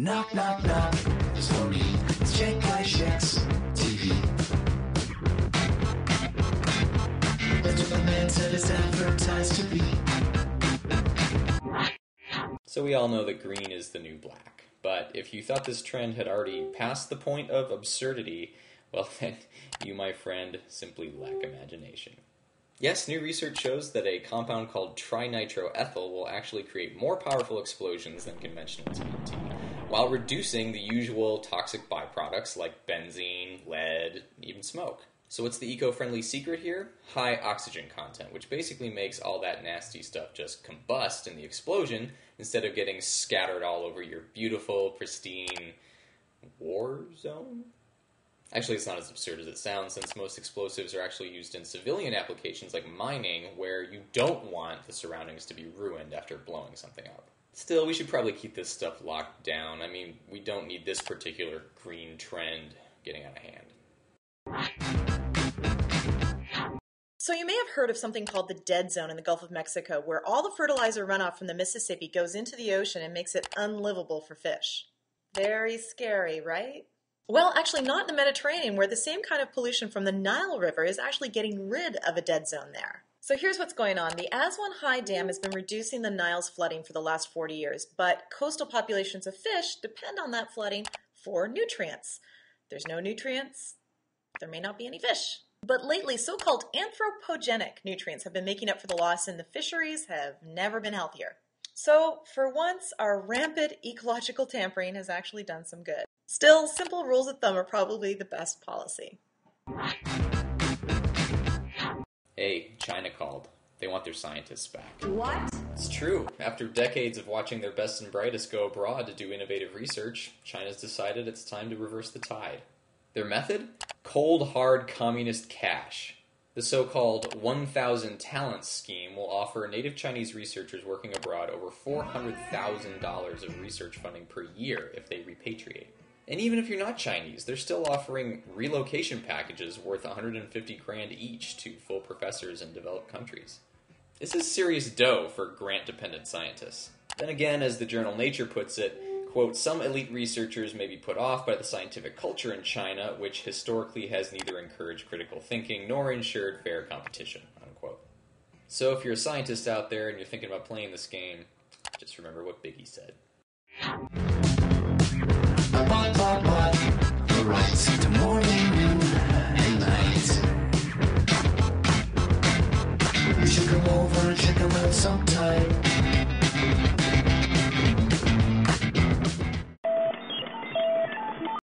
Knock, knock, knock. It's for me. It's Jake Guy Shakes TV. That's what the man said it's advertised to be. So we all know that green is the new black. But if you thought this trend had already passed the point of absurdity, well then, you, my friend, simply lack imagination. Yes, new research shows that a compound called trinitroethyl will actually create more powerful explosions than conventional TNT, while reducing the usual toxic byproducts like benzene, lead, even smoke. So what's the eco-friendly secret here? High oxygen content, which basically makes all that nasty stuff just combust in the explosion instead of getting scattered all over your beautiful, pristine war zone? Actually, it's not as absurd as it sounds, since most explosives are actually used in civilian applications like mining, where you don't want the surroundings to be ruined after blowing something up. Still, we should probably keep this stuff locked down. I mean, we don't need this particular green trend getting out of hand. So you may have heard of something called the dead zone in the Gulf of Mexico, where all the fertilizer runoff from the Mississippi goes into the ocean and makes it unlivable for fish. Very scary, right? Well, actually not in the Mediterranean, where the same kind of pollution from the Nile River is actually getting rid of a dead zone there. So here's what's going on. The Aswan High Dam has been reducing the Nile's flooding for the last 40 years, but coastal populations of fish depend on that flooding for nutrients. If there's no nutrients, there may not be any fish. But lately, so-called anthropogenic nutrients have been making up for the loss, and the fisheries have never been healthier. So, for once, our rampant ecological tampering has actually done some good. Still, simple rules of thumb are probably the best policy. Hey, China called. They want their scientists back. What? It's true. After decades of watching their best and brightest go abroad to do innovative research, China's decided it's time to reverse the tide. Their method? Cold, hard communist cash. The so-called 1,000 Talents scheme will offer native Chinese researchers working abroad over $400,000 of research funding per year if they repatriate. And even if you're not Chinese, they're still offering relocation packages worth $150,000 each to full professors in developed countries. This is serious dough for grant-dependent scientists. Then again, as the journal Nature puts it, quote, some elite researchers may be put off by the scientific culture in China, which historically has neither encouraged critical thinking nor ensured fair competition, unquote. So if you're a scientist out there and you're thinking about playing this game, just remember what Biggie said. The rights to morning, noon, and night. You should come over and check them out sometime.